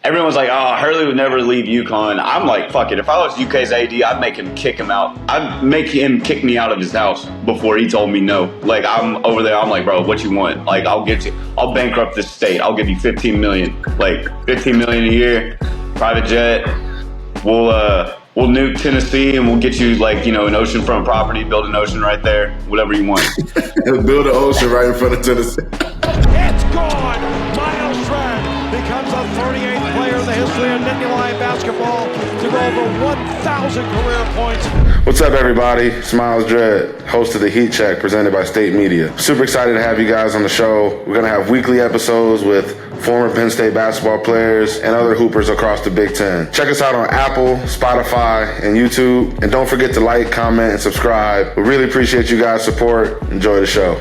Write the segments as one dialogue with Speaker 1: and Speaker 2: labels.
Speaker 1: everyone's like, oh, Hurley would never leave UConn. I'm like, fuck it. If I was UK's AD, I'd make him kick him out. I'd make him kick me out of his house before he told me no. Like, I'm over there. I'm like, bro, what you want? Like, I'll bankrupt this state. I'll give you $15 million. Like, $15 million a year, private jet. We'll nuke Tennessee and we'll get you, like, you know, an oceanfront property, build an ocean right there, whatever you want.
Speaker 2: Build an ocean right in front of Tennessee.
Speaker 3: It's gone. Myles Dread becomes the 38th player in the history of Nittany basketball to go over 1,000 career points.
Speaker 2: What's up, everybody? It's Myles Dread, host of the Heat Check, presented by State Media. Super excited to have you guys on the show. We're going to have weekly episodes with former Penn State basketball players and other hoopers across the Big Ten. Check us out on Apple, Spotify, and YouTube. And don't forget to like, comment, and subscribe. We really appreciate you guys' support. Enjoy the show.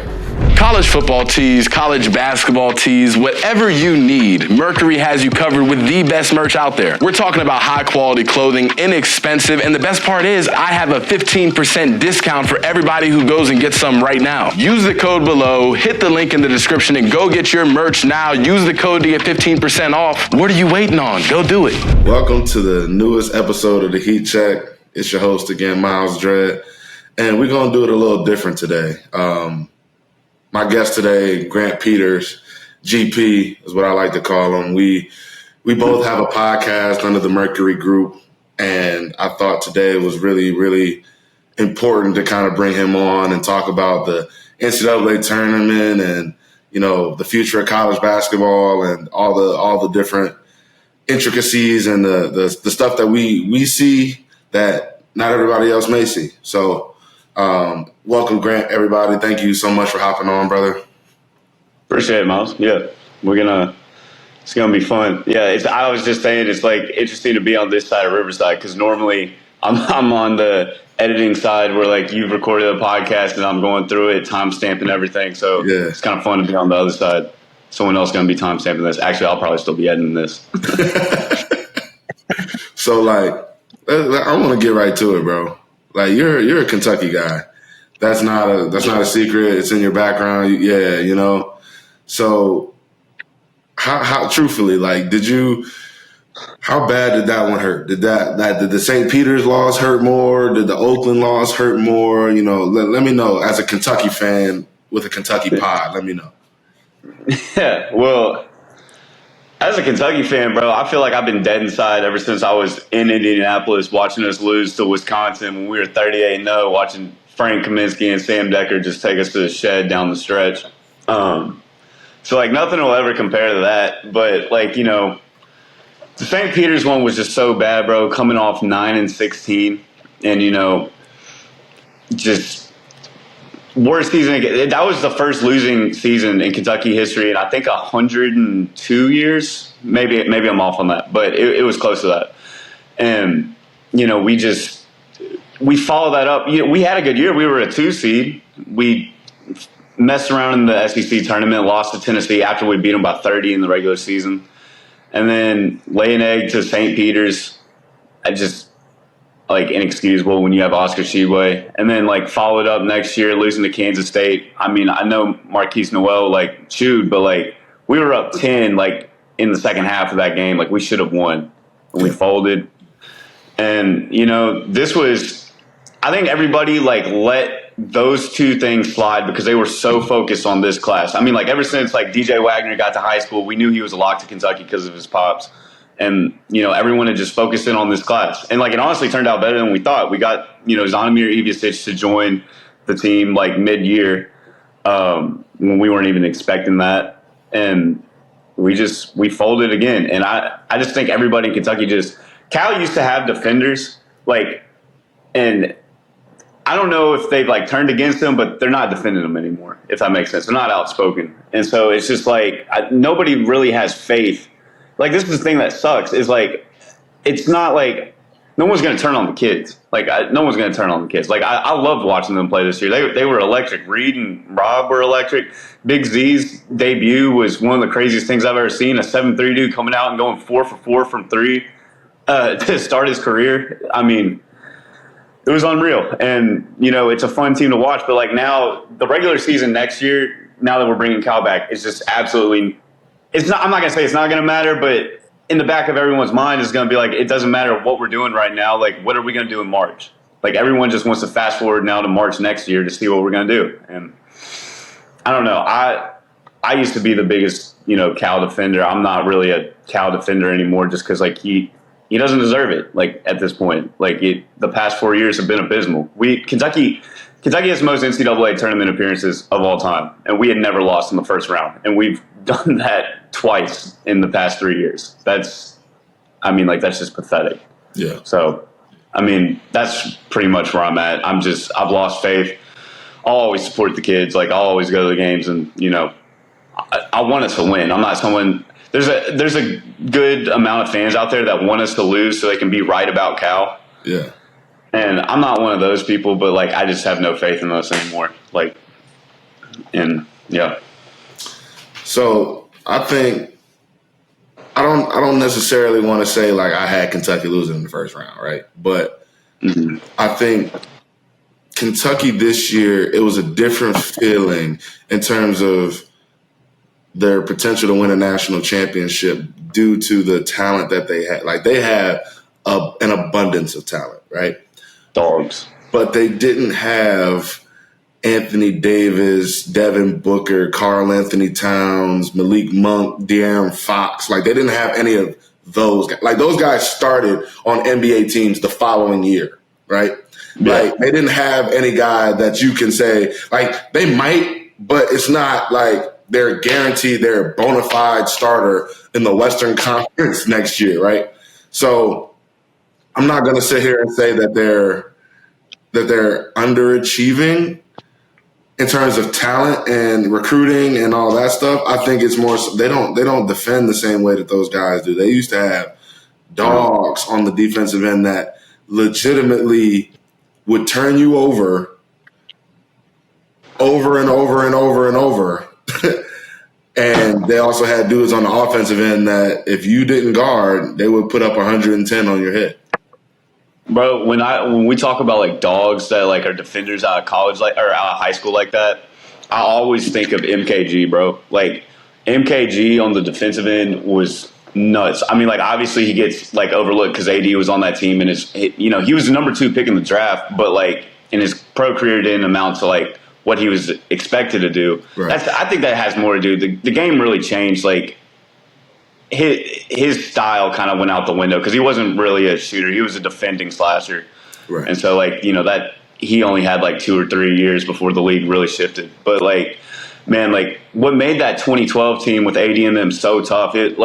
Speaker 4: College football tees, college basketball tees, whatever you need, Mercury has you covered with the best merch out there. We're talking about high quality clothing, inexpensive, and the best part is I have a 15% discount for everybody who goes and gets some right now. Use the code below, hit the link in the description, and go get your merch now. Use the code to get 15% off. What are you waiting on? Go do it.
Speaker 2: Welcome to the newest episode of the Heat Check. It's your host again, Myles Dread, and we're going to do it a little different today. My guest today, Grant Peters, GP is what I like to call him. We both have a podcast under the Mercury Group, and I thought today was really, really important to kind of bring him on and talk about the NCAA tournament and, you know, the future of college basketball and all the different intricacies and the stuff that we see that not everybody else may see. So welcome, Grant, everybody. Thank you so much for hopping on, brother.
Speaker 1: Appreciate it, Myles. Yeah, it's gonna be fun. Yeah, I was just saying it's like interesting to be on this side of Riverside because normally I'm on the editing side where like you've recorded a podcast and I'm going through it, timestamping everything. So yeah, it's kind of fun to be on the other side. Someone else gonna be timestamping this. Actually, I'll probably still be editing this.
Speaker 2: So like, I want to get right to it, bro. Like you're a Kentucky guy. That's not a secret. It's in your background. Yeah, you know. So how truthfully, like, how bad did that one hurt? Did the St. Peter's loss hurt more? Did the Oakland loss hurt more? You know, let me know as a Kentucky fan with a Kentucky pod. Let me know.
Speaker 1: Yeah, well, as a Kentucky fan, bro, I feel like I've been dead inside ever since I was in Indianapolis watching us lose to Wisconsin when we were 38-0, watching Frank Kaminsky and Sam Decker just take us to the shed down the stretch. So, like, nothing will ever compare to that. But, like, you know, the St. Peter's one was just so bad, bro, coming off 9-16. And, you know, just worst season. That was the first losing season in Kentucky history in, I think, 102 years. Maybe I'm off on that. But it was close to that. And, you know, we followed that up. You know, we had a good year. We were a 2 seed. We messed around in the SEC tournament, lost to Tennessee after we beat them by 30 in the regular season. And then lay an egg to St. Peter's. I just, like, inexcusable when you have Oscar Tshiebwe. And then, like, followed up next year, losing to Kansas State. I mean, I know Marquise Noel, like, chewed, but, like, we were up 10, like, in the second half of that game. Like, we should have won. And we folded. And, you know, this was, I think everybody, like, let those two things slide because they were so focused on this class. I mean, like, ever since, like, DJ Wagner got to high school, we knew he was a lock to Kentucky because of his pops. And, you know, everyone had just focused in on this class. And, like, it honestly turned out better than we thought. We got, you know, Zonomir Ivicic to join the team, like, mid-year when we weren't even expecting that. And we folded again. And I just think everybody in Kentucky Cal used to have defenders, like, and I don't know if they've, like, turned against them, but they're not defending them anymore, if that makes sense. They're not outspoken. And so it's just, like, nobody really has faith. Like, this is the thing that sucks is, like, it's not, like, no one's going to turn on the kids. Like, no one's going to turn on the kids. Like, I loved watching them play this year. They were electric. Reed and Rob were electric. Big Z's debut was one of the craziest things I've ever seen. A 7'3" dude coming out and going 4 for 4 from 3 to start his career. I mean, it was unreal. And, you know, it's a fun team to watch. But, like, now the regular season next year, now that we're bringing Cal back, is just absolutely – I'm not going to say it's not going to matter, but in the back of everyone's mind is going to be like, it doesn't matter what we're doing right now. Like, what are we going to do in March? Like, everyone just wants to fast forward now to March next year to see what we're going to do. And I don't know. I used to be the biggest, Cal defender. I'm not really a Cal defender anymore just because, like, he doesn't deserve it, like, at this point. Like, the past 4 years have been abysmal. Kentucky has the most NCAA tournament appearances of all time, and we had never lost in the first round. And we've done that twice in the past 3 years. That's just pathetic.
Speaker 2: Yeah.
Speaker 1: So, that's pretty much where I'm at. I've lost faith. I'll always support the kids. Like, I'll always go to the games, and, I want us to win. I'm not someone – there's a good amount of fans out there that want us to lose so they can be right about Cal.
Speaker 2: Yeah.
Speaker 1: And I'm not one of those people, but, like, I just have no faith in us anymore. Like, and, yeah.
Speaker 2: So I think I don't necessarily want to say, like, I had Kentucky losing in the first round, right? But I think Kentucky this year, it was a different feeling in terms of their potential to win a national championship due to the talent that they had. Like, they had an abundance of talent, right?
Speaker 1: Dogs. But
Speaker 2: they didn't have Anthony Davis, Devin Booker, Karl Anthony Towns, Malik Monk, De'Aaron Fox. Like, they didn't have any of those guys. Like, those guys started on NBA teams the following year, right? Yeah. Like, they didn't have any guy that you can say, like, they might, but it's not like they're guaranteed they're a bona fide starter in the Western Conference next year, right? So I'm not going to sit here and say that they're underachieving in terms of talent and recruiting and all that stuff. I think it's more they don't defend the same way that those guys do. They used to have dogs on the defensive end that legitimately would turn you over and over and over and over. And they also had dudes on the offensive end that if you didn't guard, they would put up 110 on your head.
Speaker 1: Bro, when we talk about, like, dogs that, like, are defenders out of college, like, or out of high school like that, I always think of MKG, bro. Like, MKG on the defensive end was nuts. I mean, like, obviously he gets, like, overlooked because AD was on that team and he was the number 2 pick in the draft, but, like, in his pro career didn't amount to, like, what he was expected to do. Right. I think that has more to do. The game really changed. Like, his style kind of went out the window because he wasn't really a shooter. He was a defending slasher. Right. And so, like, that he only had, like, 2 or 3 years before the league really shifted. But, like, man, like, what made that 2012 team with AD in them so tough, it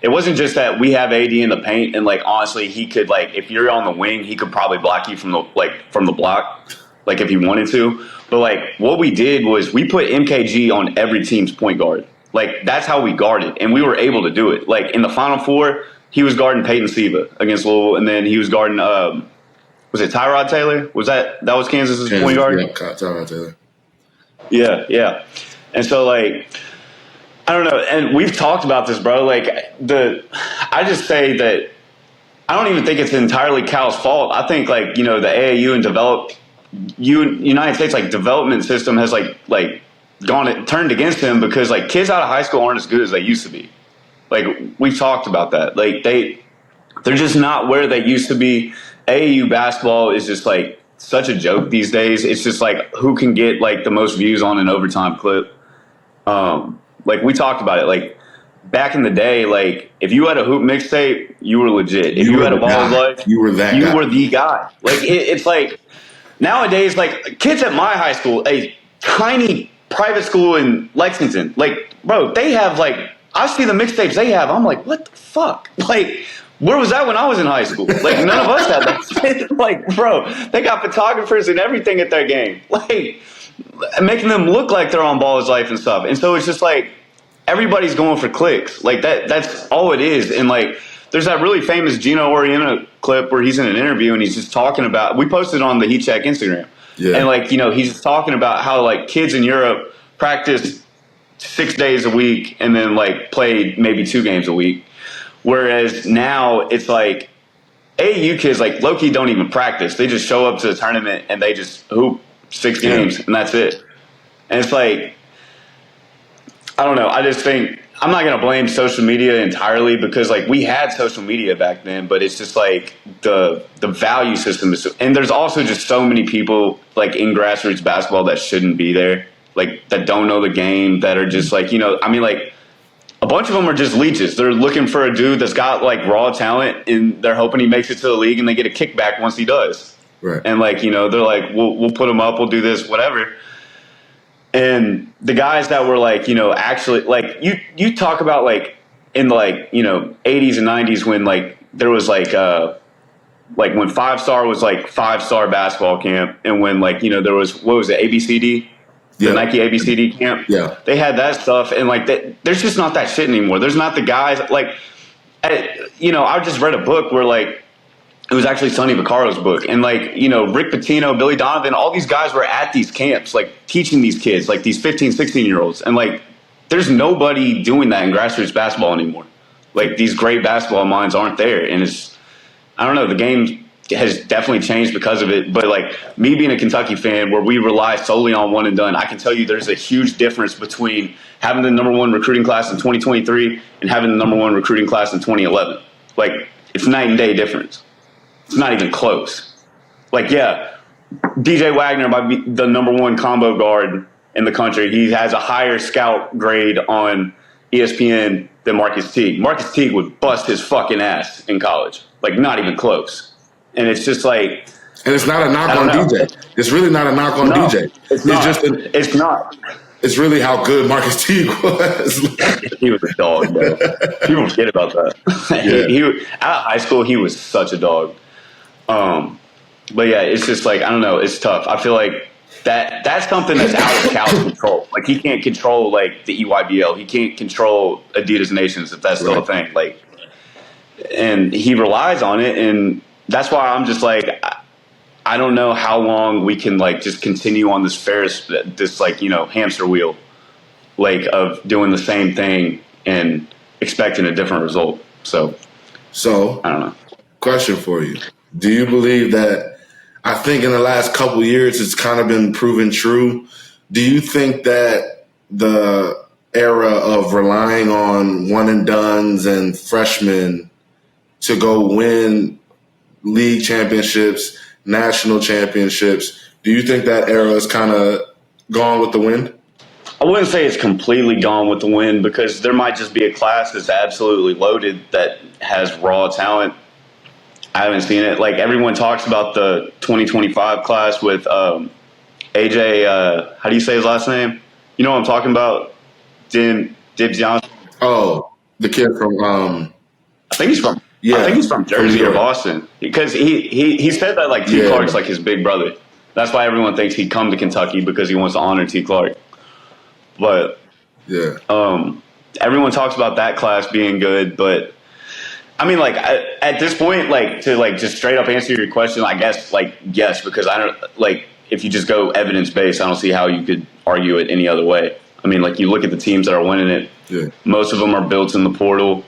Speaker 1: wasn't just that we have AD in the paint and, like, honestly, he could, like, if you're on the wing, he could probably block you from the block, like, if he wanted to. But, like, what we did was we put MKG on every team's point guard. Like, that's how we guarded, and we were able to do it. Like, in the Final Four, he was guarding Peyton Siva against Louisville, and then he was guarding, was it Tyrod Taylor? That was Kansas's point guard?
Speaker 2: Yeah, Tyrod Taylor.
Speaker 1: Yeah. And so, like, I don't know. And we've talked about this, bro. Like, I just say that I don't even think it's entirely Cal's fault. I think, like, the AAU and United States, like, development system has, like turned against him because, like, kids out of high school aren't as good as they used to be. Like, we've talked about that. Like, they're just not where they used to be. AAU basketball is just, like, such a joke these days. It's just, like, who can get, like, the most views on an overtime clip. Like, we talked about it. Like, back in the day, like, if you had a hoop mixtape, you were legit. If you had a ball of life,
Speaker 2: you were
Speaker 1: the guy. Like, it's like nowadays, like, kids at my high school, a tiny private school in Lexington, like, bro, they have, like, I see the mixtapes they have. I'm like, what the fuck? Like, where was that when I was in high school? Like, none of us had that. Like, bro, they got photographers and everything at their game. Like, making them look like they're on Ball's Life and stuff. And so it's just like everybody's going for clicks. Like, that's all it is. And, like, there's that really famous Gino Orienta clip where he's in an interview and he's just talking about – we posted on the Heat Check Instagram. Yeah. And, like, he's talking about how, like, kids in Europe practice 6 days a week and then, like, play maybe 2 games a week. Whereas now it's like AAU kids, like, low-key don't even practice. They just show up to the tournament and they just hoop 6 games and that's it. And it's like, I don't know. I just think I'm not going to blame social media entirely because, like, we had social media back then, but it's just, like, the value system is – and there's also just so many people, like, in grassroots basketball that shouldn't be there, like, that don't know the game, that are just, like, you know – I mean, like, a bunch of them are just leeches. They're looking for a dude that's got, like, raw talent, and they're hoping he makes it to the league, and they get a kickback once he does.
Speaker 2: Right.
Speaker 1: And, like, you know, they're like, we'll put him up, we'll do this, whatever. And the guys that were, like, you know, actually, like, you talk about, like, in the, like, you know, 80s and 90s when, like, there was, like when 5-star was, like, 5-star basketball camp, and when, like, you know, there was, what was it, ABCD? The Nike ABCD camp?
Speaker 2: Yeah.
Speaker 1: They had that stuff, and, like, there's just not that shit anymore. There's not the guys, like, you know, I just read a book where, like, it was actually Sonny Vaccaro's book. And, like, you know, Rick Pitino, Billy Donovan, all these guys were at these camps, like, teaching these kids, like, these 15, 16-year-olds. And, like, there's nobody doing that in grassroots basketball anymore. Like, these great basketball minds aren't there. And it's, I don't know, the game has definitely changed because of it. But, like, me being a Kentucky fan where we rely solely on one and done, I can tell you there's a huge difference between having the number one recruiting class in 2023 and having the number one recruiting class in 2011. Like, it's night and day difference. It's not even close. Like, yeah, DJ Wagner might be the number one combo guard in the country. He has a higher scout grade on ESPN than Marcus Teague. Marcus Teague would bust his fucking ass in college. Like, not even close. And it's just like...
Speaker 2: And it's not a knock on DJ. It's really not a knock on DJ.
Speaker 1: It's not.
Speaker 2: It's
Speaker 1: not.
Speaker 2: It's really how good Marcus Teague was.
Speaker 1: He was a dog, bro. People forget about that.
Speaker 2: Yeah.
Speaker 1: He out of high school, he was such a dog. But yeah, it's just like, I don't know, it's tough. I feel like that's something that's out of Cal's control. Like, he can't control, like, the EYBL. He can't control Adidas Nations, if that's still a thing. Like, and he relies on it, and that's why I'm just like, I don't know how long we can, like, just continue on this like, you know, hamster wheel, like, of doing the same thing and expecting a different result. So I don't know.
Speaker 2: Question for you. Do you believe that, I think in the last couple years it's kind of been proven true, do you think that the era of relying on one-and-dones and freshmen to go win league championships, national championships, do you think that era is kind of gone with the wind?
Speaker 1: I wouldn't say it's completely gone with the wind because there might just be a class that's absolutely loaded that has raw talent. I haven't seen it. Like, everyone talks about the 2025 class with AJ, how do you say his last name? You know what I'm talking about? Dibs Johnson.
Speaker 2: Oh, the kid from
Speaker 1: I think he's from Jersey or Boston. Because he said that, like, T. Clark's like his big brother. That's why everyone thinks he'd come to Kentucky because he wants to honor T. Clark. But everyone talks about that class being good, but I mean, like, at this point, like, to, like, just straight up answer your question, I guess, like, yes, because I don't, like, if you just go evidence-based, I don't see how you could argue it any other way. I mean, like, you look at the teams that are winning it.
Speaker 2: Yeah.
Speaker 1: Most of them are built in the portal.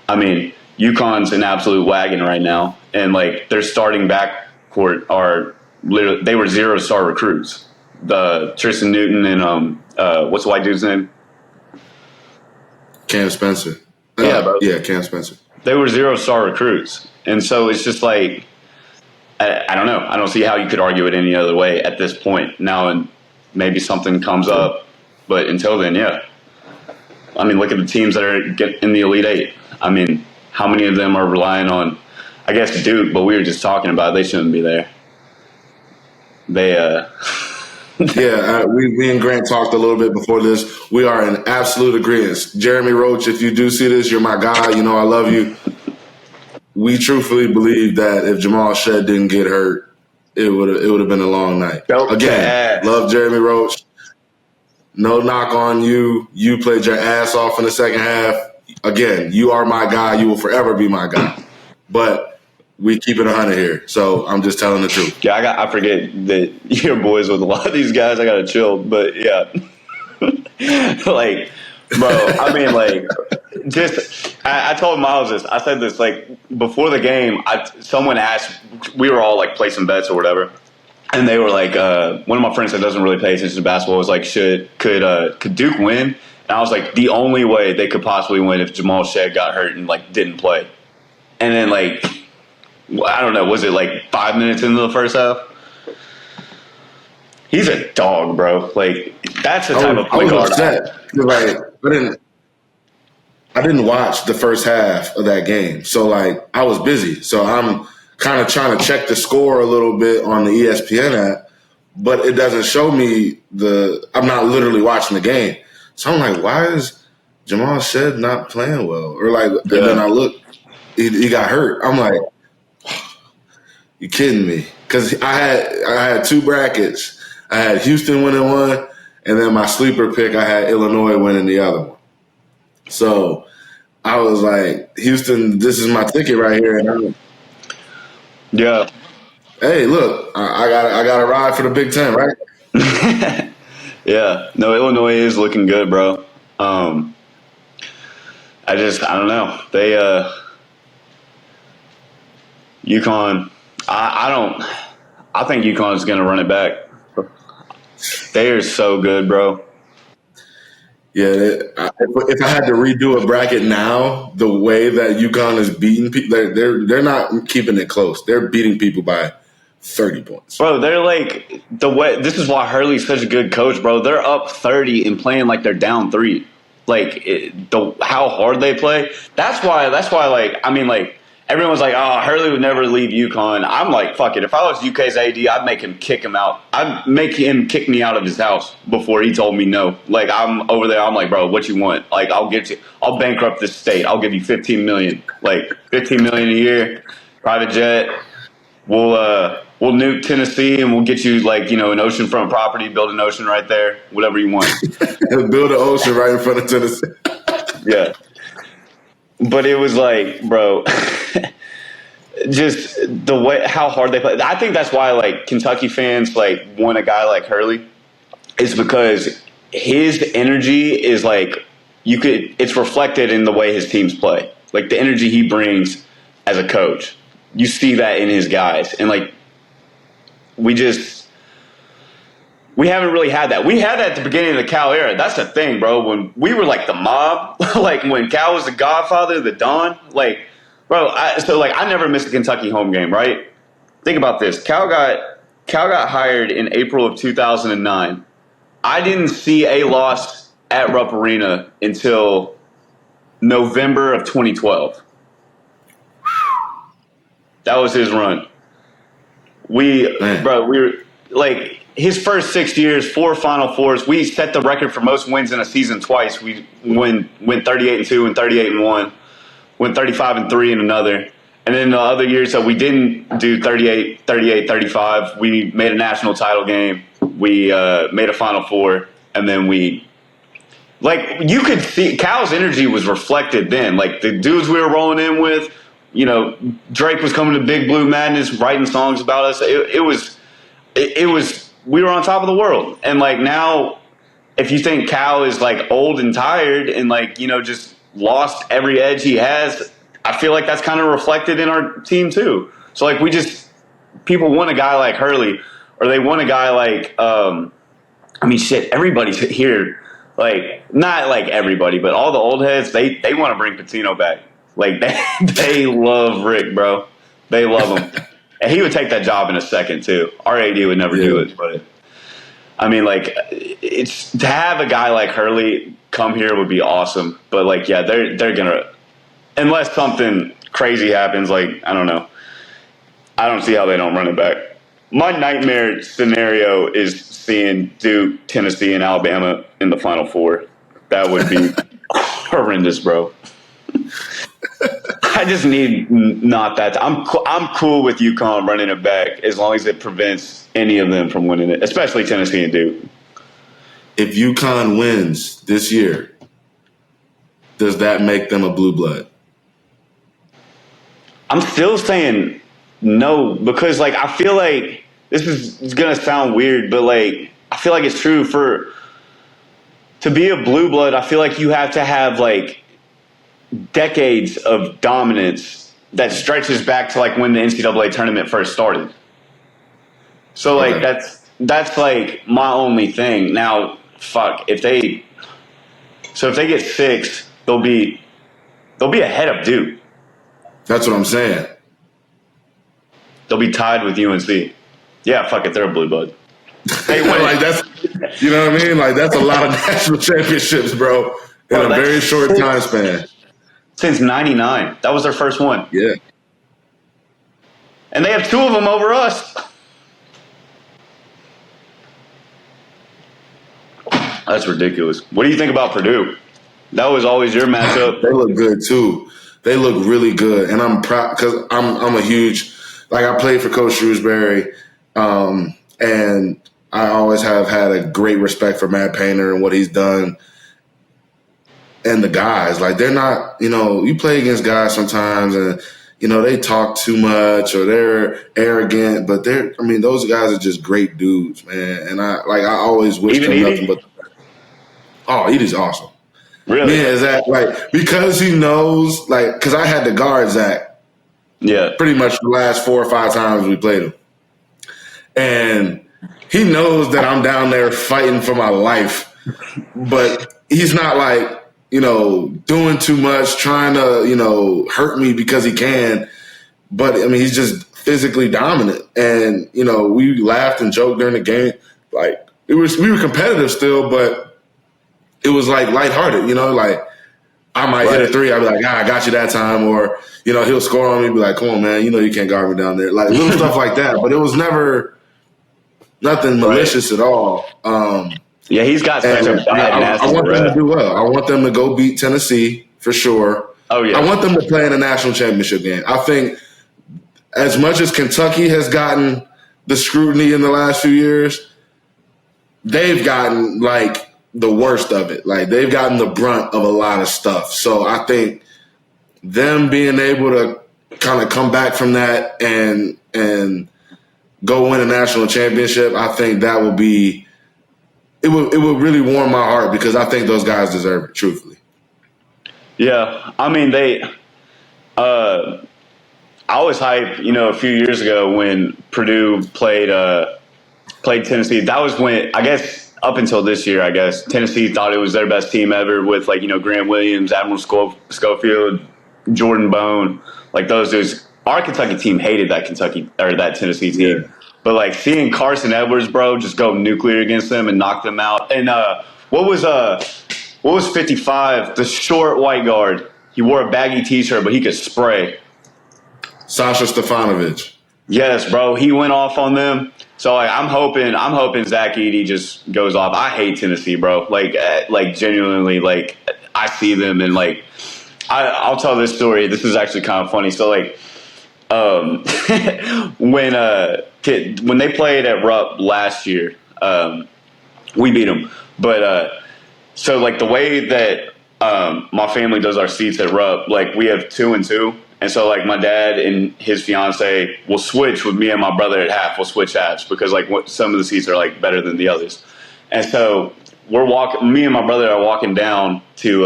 Speaker 1: I mean, UConn's an absolute wagon right now, and, like, their starting backcourt are literally, they were 0-star recruits. The Tristan Newton and, what's the white dude's name?
Speaker 2: Cam Spencer.
Speaker 1: Yeah, bro.
Speaker 2: Yeah, Cam Spencer.
Speaker 1: They were 0-star recruits. And so it's just like, I don't know. I don't see how you could argue it any other way at this point. Now, and maybe something comes up. But until then, yeah. I mean, look at the teams that are in the Elite Eight. I mean, how many of them are relying on, I guess, Duke, but we were just talking about they shouldn't be there.
Speaker 2: We and Grant talked a little bit before this. We are in absolute agreement. Jeremy Roach, if you do see this, you're my guy. You know I love you. We truthfully believe that if Jamal Shead didn't get hurt, it would have been a long night. Again, love Jeremy Roach. No knock on you. You played your ass off in the second half. Again, you are my guy. You will forever be my guy. But we keep it 100 here, so I'm just telling the truth.
Speaker 1: Yeah, I forget that you're boys with a lot of these guys. I gotta chill, but yeah, like, bro. I mean, like, just I told Myles this. I said this, like, before the game. Someone asked, we were all like placing bets or whatever, and they were like, one of my friends that doesn't really pay attention to basketball was like, could Duke win? And And I was like, the only way they could possibly win if Jamal Shead got hurt and like didn't play. And then like, I don't know, was it like 5 minutes into the first half? He's a dog, bro. Like, that's the type of point guard.
Speaker 2: Like, I didn't watch the first half of that game. So, like, I was busy. So I'm kind of trying to check the score a little bit on the ESPN app, but it doesn't show me I'm not literally watching the game. So I'm like, why is Jamal Shead not playing well? Or like, and then I look, he got hurt. I'm like, you kidding me? Because I had two brackets. I had Houston winning one, and then my sleeper pick, I had Illinois winning the other one. So I was like, Houston, this is my ticket right here. And hey, look, I got a ride for the Big Ten, right?
Speaker 1: Yeah. No, Illinois is looking good, bro. I don't know. They UConn, I think UConn is going to run it back. They are so good, bro.
Speaker 2: Yeah, if I had to redo a bracket now, the way that UConn is beating people, they're not keeping it close. They're beating people by 30 points.
Speaker 1: Bro, they're like this is why Hurley's such a good coach, bro. They're up 30 and playing like they're down 3. Like how hard they play. That's why like, I mean, like, everyone's like, oh, Hurley would never leave UConn. I'm like, fuck it. If I was UK's AD, I'd make him kick him out. I'd make him kick me out of his house before he told me no. Like, I'm over there. I'm like, bro, what you want? Like, I'll bankrupt this state. I'll give you $15 million. Like, $15 million a year, private jet. We'll nuke Tennessee and we'll get you, like, you know, an oceanfront property, build an ocean right there, whatever you want.
Speaker 2: Build an ocean right in front of Tennessee.
Speaker 1: Yeah. But it was like, bro, just the way how hard they play. I think that's why, like, Kentucky fans like want a guy like Hurley, is because his energy is like it's reflected in the way his teams play. Like, the energy he brings as a coach, you see that in his guys, and like we haven't really had that. We had that at the beginning of the Cal era. That's the thing, bro. When we were like the mob, like when Cal was the godfather, the Don, like, bro. I never missed a Kentucky home game, right? Think about this. Cal got hired in April of 2009. I didn't see a loss at Rupp Arena until November of 2012. That was his run. We were like, his first 6 years, 4 Final Fours. We set the record for most wins in a season twice. We went 38-2 and 38-1, went 35-3 in another. And then the other years that we didn't do 38, 35, we made a national title game. We made a Final Four. And then you could see Cal's energy was reflected then. Like, the dudes we were rolling in with, you know, Drake was coming to Big Blue Madness, writing songs about us. It was we were on top of the world. And like, now, if you think Cal is like old and tired and like, you know, just lost every edge he has, I feel like that's kind of reflected in our team too. So like, people want a guy like Hurley, or they want a guy like, everybody's here. Like, not like everybody, but all the old heads, they want to bring Pitino back. Like, they love Rick, bro. They love him. And he would take that job in a second too. Our AD would never do it, but I mean, like, it's to have a guy like Hurley come here would be awesome. But like, yeah, they're gonna, unless something crazy happens. Like, I don't know. I don't see how they don't run it back. My nightmare scenario is seeing Duke, Tennessee, and Alabama in the Final Four. That would be horrendous, bro. I just need not that. I'm cool with UConn running it back as long as it prevents any of them from winning it, especially Tennessee and Duke.
Speaker 2: If UConn wins this year, does that make them a blue blood?
Speaker 1: I'm still saying no, because like, I feel like this is gonna sound weird, but like, I feel like it's true. To be a blue blood, I feel like you have to have like decades of dominance that stretches back to like when the NCAA tournament first started. So like, that's like my only thing. Now, fuck, if they So if they get 6, they'll be ahead of Duke.
Speaker 2: That's what I'm saying.
Speaker 1: They'll be tied with UNC. Yeah, fuck it, they're a blue blood.
Speaker 2: Hey, like that's, you know what I mean? Like that's a lot of national championships, bro, in a very short time span.
Speaker 1: Since '99, that was their first one.
Speaker 2: Yeah,
Speaker 1: and they have 2 of them over us. That's ridiculous. What do you think about Purdue? That was always your matchup.
Speaker 2: They look good too. They look really good, and I'm proud because I'm a huge, like I played for Coach Shrewsbury, and I always have had a great respect for Matt Painter and what he's done. And the guys, like they're not, you play against guys sometimes and, they talk too much or they're arrogant, but those guys are just great dudes, man. And I always wish them nothing but. Oh, Edie's awesome.
Speaker 1: Really?
Speaker 2: Yeah, Zach, because he knows, because I had to guard Zach.
Speaker 1: Yeah.
Speaker 2: Pretty much the last 4 or 5 times we played him. And he knows that I'm down there fighting for my life, but he's not doing too much, trying to, hurt me because he can. But he's just physically dominant. And, we laughed and joked during the game. We were competitive still, but it was lighthearted, I might hit a 3. I'd be like, I got you that time. Or, he'll score on me, be like, come on, man, you can't guard me down there. Little stuff like that. But it was never nothing malicious at all.
Speaker 1: Yeah, he's got such a bad, nasty
Speaker 2: I want them to do well. I want them to go beat Tennessee for sure.
Speaker 1: Oh, yeah.
Speaker 2: I want them to play in a national championship game. I think as much as Kentucky has gotten the scrutiny in the last few years, they've gotten, the worst of it. They've gotten the brunt of a lot of stuff. So I think them being able to kind of come back from that and go win a national championship, I think that will be it would really warm my heart because I think those guys deserve it, truthfully.
Speaker 1: Yeah. I was hyped, a few years ago when Purdue played Tennessee. That was when, I guess, up until this year, Tennessee thought it was their best team ever with, Grant Williams, Admiral Schofield, Jordan Bone, those dudes. Our Kentucky team hated that Tennessee team. Yeah. But, seeing Carson Edwards, bro, just go nuclear against them and knock them out. And what was 55, the short white guard? He wore a baggy T-shirt, but he could spray.
Speaker 2: Sasha Stefanovic.
Speaker 1: Yes, bro. He went off on them. So I'm hoping Zach Edey just goes off. I hate Tennessee, bro. Genuinely, I see them and I'll tell this story. This is actually kind of funny. So when they played at Rupp last year, we beat them. But so the way that my family does our seats at Rupp, we have 2 and 2. And so, my dad and his fiance will switch with me and my brother at half. We'll switch halves because, some of the seats are, better than the others. And so me and my brother are walking down to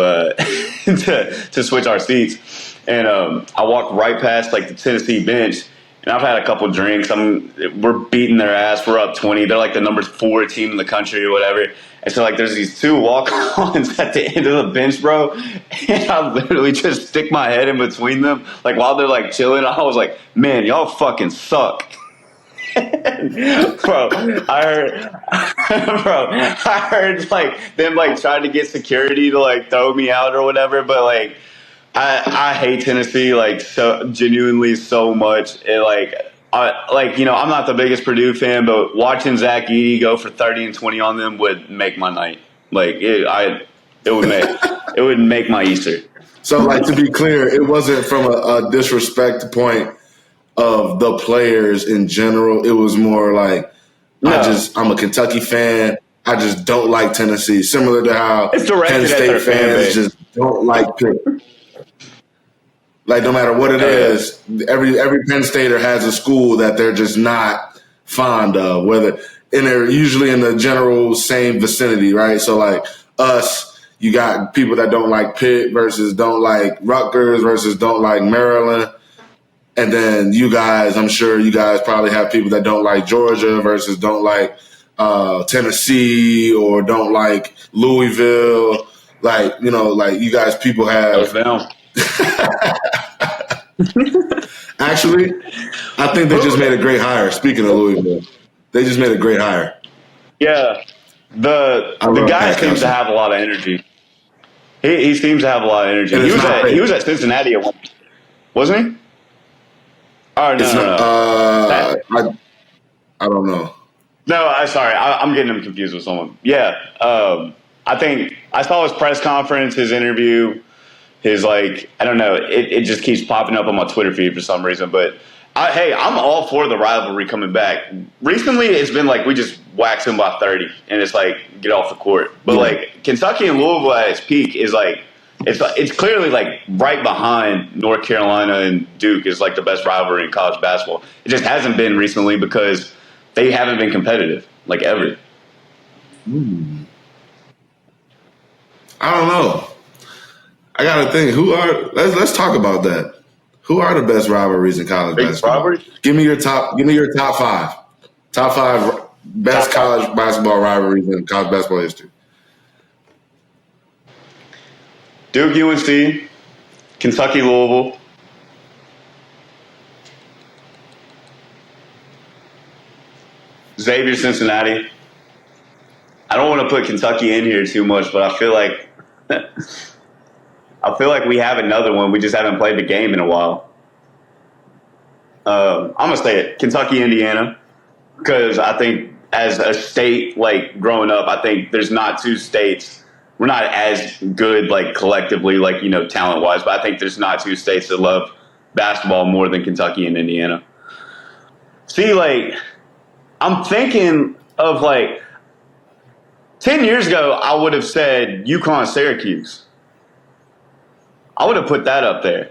Speaker 1: to switch our seats. And I walk right past, the Tennessee bench. And I've had a couple drinks. We're beating their ass. We're up 20. They're, the number 4 team in the country or whatever. And so, there's these 2 walk-ons at the end of the bench, bro. And I literally just stick my head in between them. While they're, chilling, I was like, man, y'all fucking suck. Bro, I heard, them, trying to get security to, throw me out or whatever. But, I hate Tennessee, so genuinely so much. It, I'm not the biggest Purdue fan, but watching Zach Edey go for 30 and 20 on them would make my night. It would make my Easter.
Speaker 2: So, to be clear, it wasn't from a disrespect point of the players in general. It was more I'm a Kentucky fan. I just don't like Tennessee. Similar to how Penn State fans just don't like Pitt. No matter what it is, every Penn Stater has a school that they're just not fond of, and they're usually in the general same vicinity, right? So, us, you got people that don't like Pitt versus don't like Rutgers versus don't like Maryland. And then you guys, I'm sure you guys probably have people that don't like Georgia versus don't like Tennessee or don't like Louisville. Like, you know, like you guys, people have. Actually, I think they just made a great hire. Speaking of Louisville, they just made a great hire.
Speaker 1: Yeah. The guy seems to have a lot of energy. He seems to have a lot of energy. He was at Cincinnati at one point, wasn't he? Oh, no.
Speaker 2: I don't know.
Speaker 1: No, I'm getting him confused with someone. Yeah. I think I saw his press conference, his interview, his, like, I don't know. It just keeps popping up on my Twitter feed for some reason. But, I'm all for the rivalry coming back. Recently, it's been like we just wax him by 30, and it's like, get off the court. But, like, Kentucky and Louisville at its peak is, like, it's clearly, like, right behind North Carolina and Duke is, like, the best rivalry in college basketball. It just hasn't been recently because they haven't been competitive, like, ever.
Speaker 2: I don't know. I got to think. Let's talk about that. Who are the best rivalries in college basketball?
Speaker 1: Rivalries?
Speaker 2: Give me your top 5. Top 5 best college basketball rivalries in college basketball history.
Speaker 1: Duke, UNC, Kentucky, Louisville, Xavier, Cincinnati. I don't want to put Kentucky in here too much, but I feel like we have another one. We just haven't played the game in a while. I'm gonna say it, Kentucky, Indiana, because I think as a state, like growing up, I think there's not two states. We're not as good, like collectively, like, you know, talent wise, but I think there's not two states that love basketball more than Kentucky and Indiana. See, like, I'm thinking of like 10 years ago, I would have said UConn, Syracuse. I would have put that up there.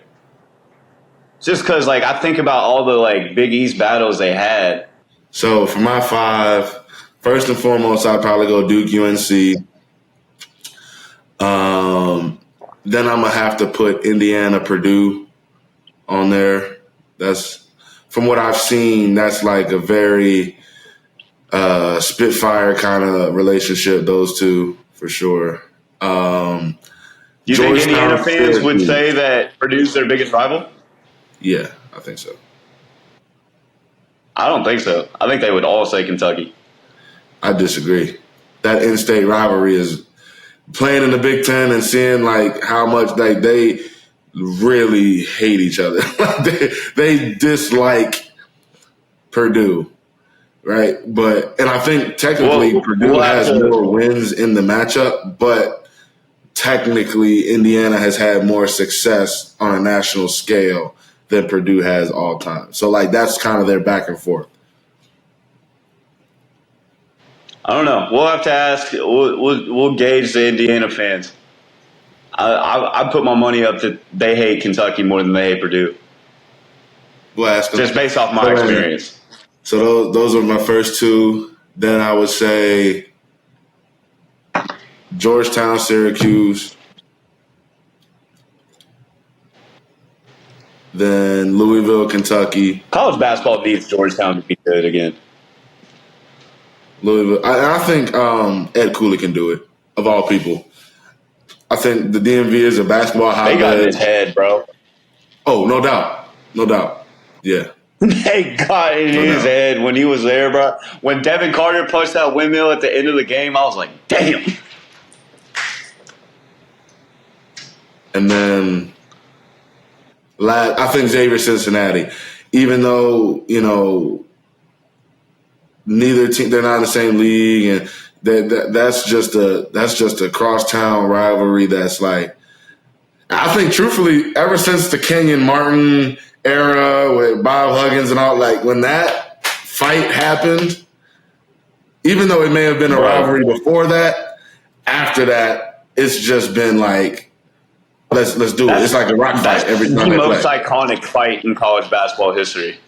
Speaker 1: Just because, like, I think about all the, like, Big East battles they had.
Speaker 2: So, for my 5, first and foremost, I'd probably go Duke, UNC. Then I'm going to have to put Indiana, Purdue on there. That's, from what I've seen, that's like a very Spitfire kind of relationship, those two, for sure.
Speaker 1: Do you think Indiana fans would say that Purdue's their biggest rival?
Speaker 2: Yeah, I think so.
Speaker 1: I don't think so. I think they would all say Kentucky.
Speaker 2: I disagree. That in-state rivalry is playing in the Big Ten and seeing like how much like they really hate each other. they dislike Purdue, right? And I think technically Purdue has more wins in the matchup, but technically Indiana has had more success on a national scale than Purdue has all time. So like that's kind of their back and forth.
Speaker 1: I don't know. We'll have to ask. We'll gauge the Indiana fans. I put my money up that they hate Kentucky more than they hate Purdue.
Speaker 2: We'll ask them.
Speaker 1: Just based off my experience.
Speaker 2: So those are my first 2. Then I would say Georgetown, Syracuse. Then Louisville, Kentucky.
Speaker 1: College basketball needs Georgetown to be good again.
Speaker 2: Louisville. I think Ed Cooley can do it, of all people. I think the DMV is a basketball hotbed.
Speaker 1: They got in his head, bro.
Speaker 2: Oh, no doubt. No doubt. Yeah.
Speaker 1: They got in his head when he was there, bro. When Devin Carter punched that windmill at the end of the game, I was like, damn.
Speaker 2: And then I think Xavier, Cincinnati, even though, you know, neither team, they're not in the same league, and that's just a crosstown rivalry. That's like, I think truthfully, ever since the Kenyon Martin era with Bob Huggins and all, like when that fight happened, even though it may have been a rivalry before that, after that, it's just been like, let's do it. It's like a rock fight every time they play.
Speaker 1: That's the most iconic fight in college basketball history.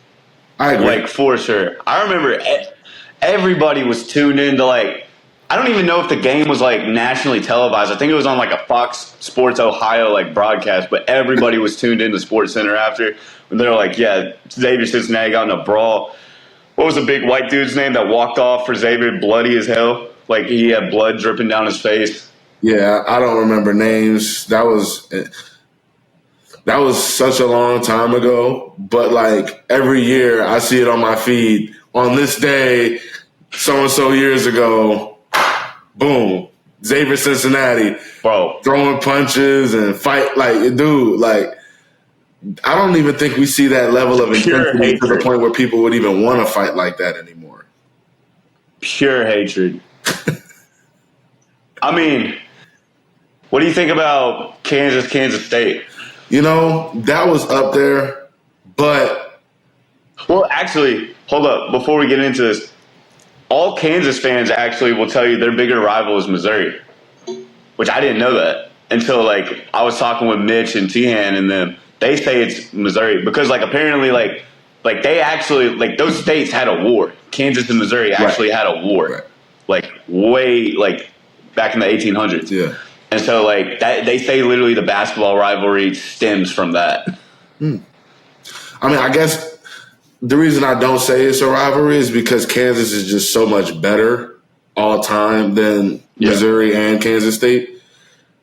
Speaker 2: I agree.
Speaker 1: Like, for sure. I remember everybody was tuned in to, like, I don't even know if the game was, like, nationally televised. I think it was on, like, a Fox Sports Ohio, like, broadcast, but everybody was tuned in to Sports Center after. And they're like, yeah, Xavier Cincinnati got in a brawl. What was the big white dude's name that walked off for Xavier, bloody as hell? Like, he had blood dripping down his face.
Speaker 2: Yeah, I don't remember names. That was such a long time ago. But like every year, I see it on my feed. On this day, so and so years ago, boom, Xavier Cincinnati,
Speaker 1: Bro,
Speaker 2: throwing punches and fight. Like, dude, like I don't even think we see that level of
Speaker 1: Pure
Speaker 2: intensity to the
Speaker 1: hatred.
Speaker 2: point where people would even want to fight like that anymore.
Speaker 1: Pure hatred. I mean, what do you think about Kansas State?
Speaker 2: You know, that was up there, but
Speaker 1: Well, actually, hold up. Before we get into this, all Kansas fans actually will tell you their bigger rival is Missouri, which I didn't know that until like I was talking with Mitch and Tihan and them. They say it's Missouri because like apparently like they actually like those states had a war. Kansas and Missouri actually had a war, like way like back in the 1800s.
Speaker 2: yeah.
Speaker 1: And so like that they say literally the basketball rivalry stems from that.
Speaker 2: I mean, I guess the reason I don't say it's a rivalry is because Kansas is just so much better all time than Missouri and Kansas State.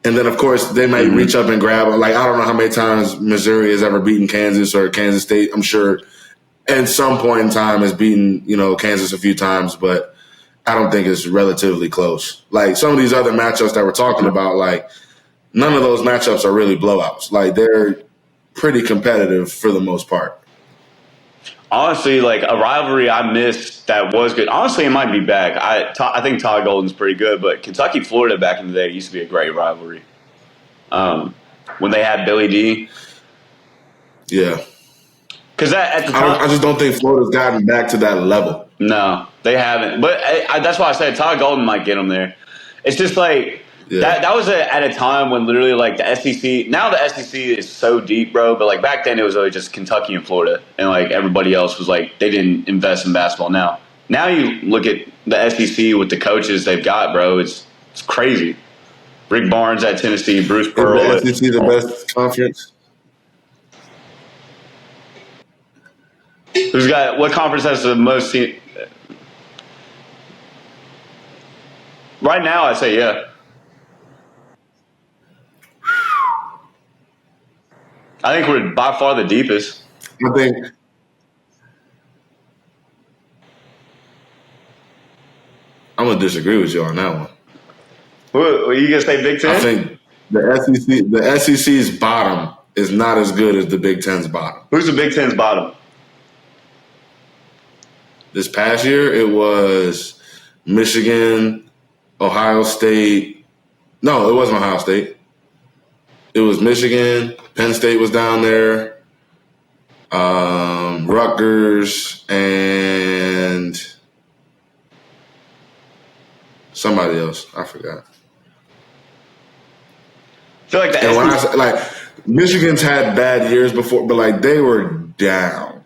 Speaker 2: And then, of course, they might reach up and grab. Like, I don't know how many times Missouri has ever beaten Kansas or Kansas State. I'm sure at some point in time has beaten, Kansas a few times, but I don't think it's relatively close. Like, some of these other matchups that we're talking about, like, none of those matchups are really blowouts. Like, they're pretty competitive for the most part.
Speaker 1: Honestly, like a rivalry I missed that was good. Honestly, it might be back. I think Todd Golden's pretty good, but Kentucky Florida back in the day used to be a great rivalry. When they had Billy D.
Speaker 2: Yeah.
Speaker 1: Because at the time,
Speaker 2: I just don't think Florida's gotten back to that level.
Speaker 1: No, they haven't. But that's why I said Todd Golden might get them there. It's just like that was at a time when literally like the SEC. Now the SEC is so deep, bro. But like back then it was always just Kentucky and Florida, and like everybody else was like they didn't invest in basketball. Now you look at the SEC with the coaches they've got, bro. It's crazy. Rick Barnes at Tennessee, Bruce Pearl.
Speaker 2: Is the SEC the best conference?
Speaker 1: Who's got what conference has the most team? Right now, I say yeah. I think we're by far the deepest.
Speaker 2: I think I'm gonna disagree with you on that one.
Speaker 1: What are you gonna say, Big Ten?
Speaker 2: I think the SEC's bottom is not as good as the Big Ten's bottom.
Speaker 1: Who's the Big Ten's bottom?
Speaker 2: This past year, it was Michigan, Ohio State. No, it wasn't Ohio State. It was Michigan. Penn State was down there. Rutgers and somebody else. I forgot.
Speaker 1: I feel like the
Speaker 2: And when I say, like, Michigan's had bad years before, but like they were down.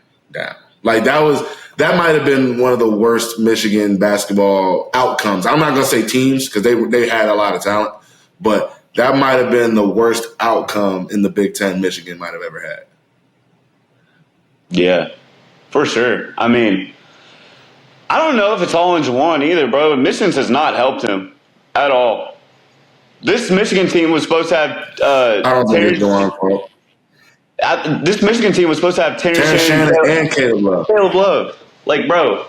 Speaker 2: Like that might have been one of the worst Michigan basketball outcomes. I'm not gonna say teams because they had a lot of talent, but that might have been the worst outcome in the Big Ten Michigan might have ever had.
Speaker 1: Yeah, for sure. I mean, I don't know if it's all in Juwan either, bro. Michigan has not helped him at all. This Michigan team was supposed to have.
Speaker 2: I don't think it's Juwan's fault.
Speaker 1: This Michigan team was supposed to have Terrence
Speaker 2: Shannon and Caleb Love.
Speaker 1: Caleb Love. Like, bro.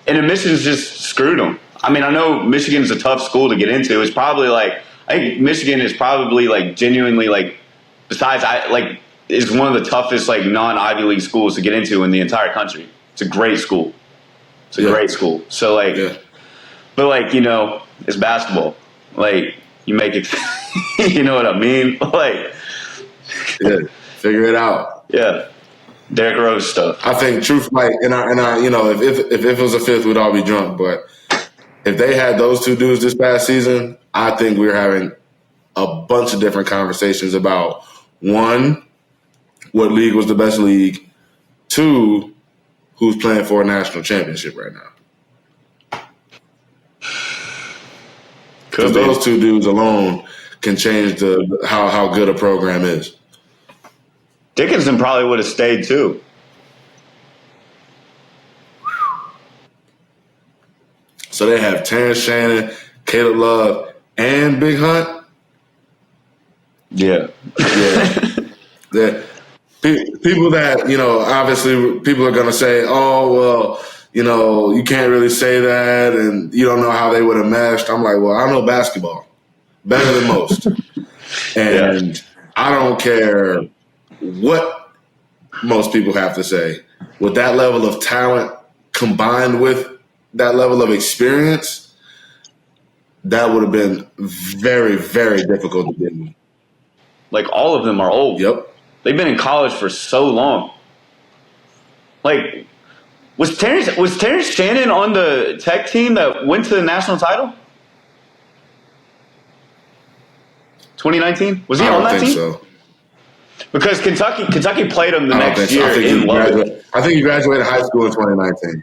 Speaker 1: And then Michigan's just screwed them. I mean, I know Michigan's a tough school to get into. It's probably like, I think Michigan is probably like genuinely like, besides, is one of the toughest like non-Ivy League schools to get into in the entire country. It's a great school. It's a great school. So like, but like, it's basketball. Like, you make it, you know what I mean? Like,
Speaker 2: figure it out.
Speaker 1: Yeah. Derrick Rose stuff.
Speaker 2: I think truth, like, and I, if it was a fifth, we'd all be drunk. But if they had those two dudes this past season, I think we're having a bunch of different conversations about, one, what league was the best league, two, who's playing for a national championship right now. Because those two dudes alone can change how good a program is.
Speaker 1: Dickinson probably would have stayed too.
Speaker 2: So they have Terrence Shannon, Caleb Love, and Big Hunt.
Speaker 1: Yeah.
Speaker 2: The people that, obviously people are going to say, oh, well, you can't really say that and you don't know how they would have meshed. I'm like, well, I know basketball better than most. And I don't care what most people have to say. With that level of talent combined with that level of experience, that would have been very, very difficult to do.
Speaker 1: Like, all of them are old.
Speaker 2: Yep.
Speaker 1: They've been in college for so long. Like, was Terrence Shannon on the Tech team that went to the national title? 2019? Was he on that team?
Speaker 2: So.
Speaker 1: Because Kentucky played him the next year in Lubbock.
Speaker 2: I think he graduated high school in 2019.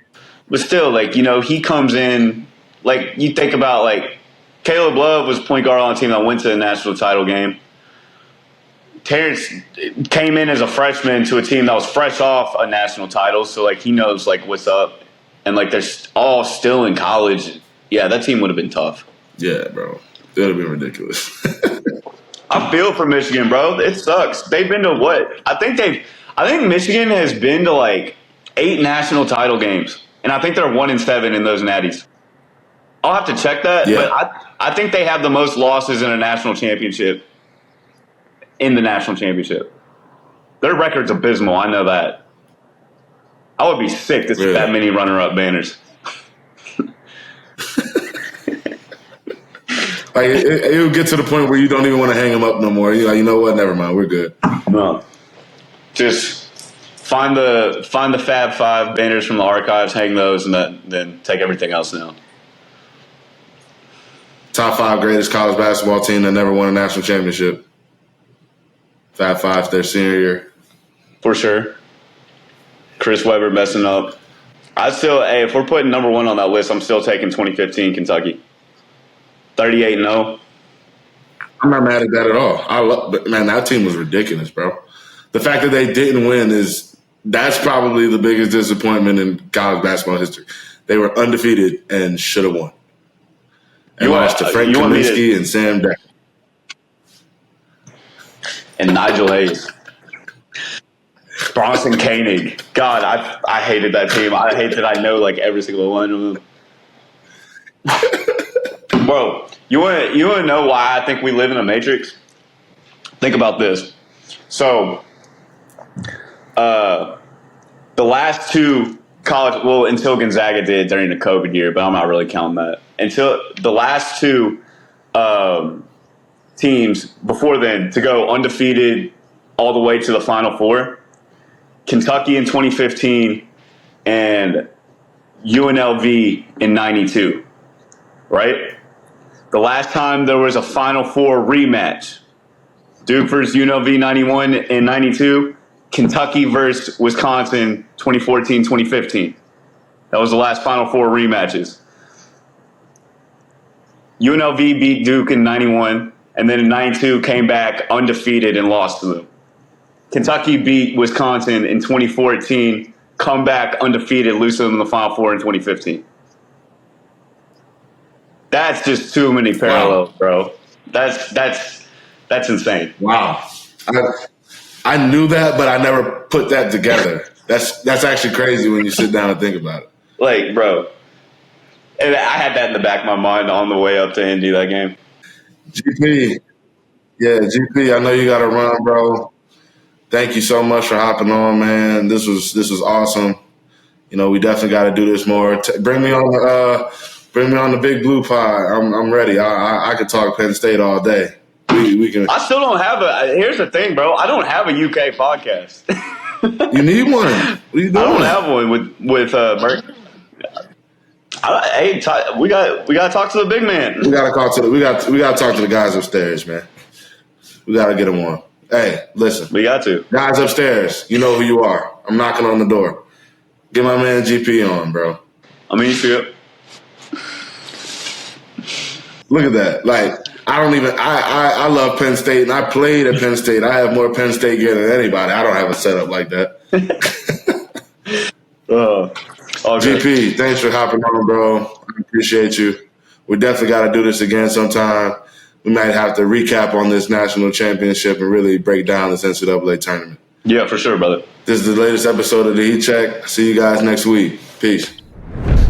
Speaker 1: But still, like, he comes in, like, you think about, like, Caleb Love was point guard on the team that went to the national title game. Terrence came in as a freshman to a team that was fresh off a national title, so, like, he knows, like, what's up. And, like, they're all still in college. Yeah, that team would have been tough.
Speaker 2: Yeah, bro. It would have been ridiculous.
Speaker 1: I feel for Michigan, bro. It sucks. They've been to what? I think Michigan has been to, like, 8 national title games. And I think they're 1-7 in those natties. I'll have to check that, but I think they have the most losses in a national championship. In the national championship. Their record's abysmal, I know that. I would be sick to see that many runner-up banners.
Speaker 2: Like, it would get to the point where you don't even want to hang them up no more. You're like, you know what? Never mind. We're good.
Speaker 1: No. Just find the Fab Five banners from the archives, hang those, and then take everything else down.
Speaker 2: Top 5 greatest college basketball team that never won a national championship. Fab Five their senior year. For sure.
Speaker 1: Chris Webber messing up. If we're putting number 1 on that list, I'm still taking 2015 Kentucky. 38-0.
Speaker 2: I'm not mad at that at all. But man, that team was ridiculous, bro. The fact that they didn't win that's probably the biggest disappointment in college basketball history. They were undefeated and should have won. And lost to Frank Kaminsky and Sam Decker.
Speaker 1: And Nigel Hayes. Bronson Koenig. God, I hated that team. I hate that I know, like, every single one of them. Bro, you want to know why I think we live in a matrix? Think about this. So, the last 2 college, well, until Gonzaga did during the COVID year, but I'm not really counting that. Until the last 2 teams before then to go undefeated all the way to the Final Four, Kentucky in 2015 and UNLV in 92, right? The last time there was a Final Four rematch, Duke versus UNLV 91 and 92, Kentucky versus Wisconsin 2014-2015. That was the last Final Four rematches. UNLV beat Duke in 91, and then in 92 came back undefeated and lost to them. Kentucky beat Wisconsin in 2014, come back undefeated, lose to them in the Final Four in 2015. That's just too many parallels, bro. That's insane.
Speaker 2: Wow. I knew that, but I never put that together. That's actually crazy when you sit down and think about it.
Speaker 1: Like, bro. And I had that in the back of my mind on the way up to Indy that game.
Speaker 2: GP. Yeah, GP, I know you got to run, bro. Thank you so much for hopping on, man. This was awesome. We definitely got to do this more. Bring me on the Big Blue Pod. I'm ready. I could talk Penn State all day. We can.
Speaker 1: I still don't have here's the thing, bro. I don't have a UK podcast.
Speaker 2: You need one. What are you doing?
Speaker 1: I don't have one with Mercury. Hey, we got to talk to the big man.
Speaker 2: We got to talk to the guys upstairs, man. We got to get them on. Hey, listen.
Speaker 1: We got to.
Speaker 2: Guys upstairs, you know who you are. I'm knocking on the door. Get my man GP on, bro.
Speaker 1: I mean, you.
Speaker 2: Look at that. Like, I love Penn State, and I played at Penn State. I have more Penn State gear than anybody. I don't have a setup like that. GP, thanks for hopping on, bro. I appreciate you. We definitely got to do this again sometime. we might have to recap on this national championship and really break down this NCAA tournament.
Speaker 1: Yeah, for sure, brother.
Speaker 2: This is the latest episode of the Heat Check. See you guys next week. Peace.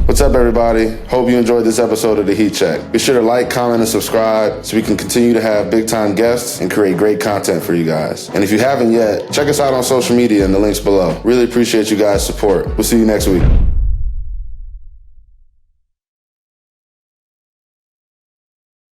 Speaker 2: What's up, everybody? Hope you enjoyed this episode of the Heat Check. Be sure to like, comment, and subscribe so we can continue to have big-time guests and create great content for you guys. And if you haven't yet, check us out on social media in the links below. Really appreciate you guys' support. We'll see you next week.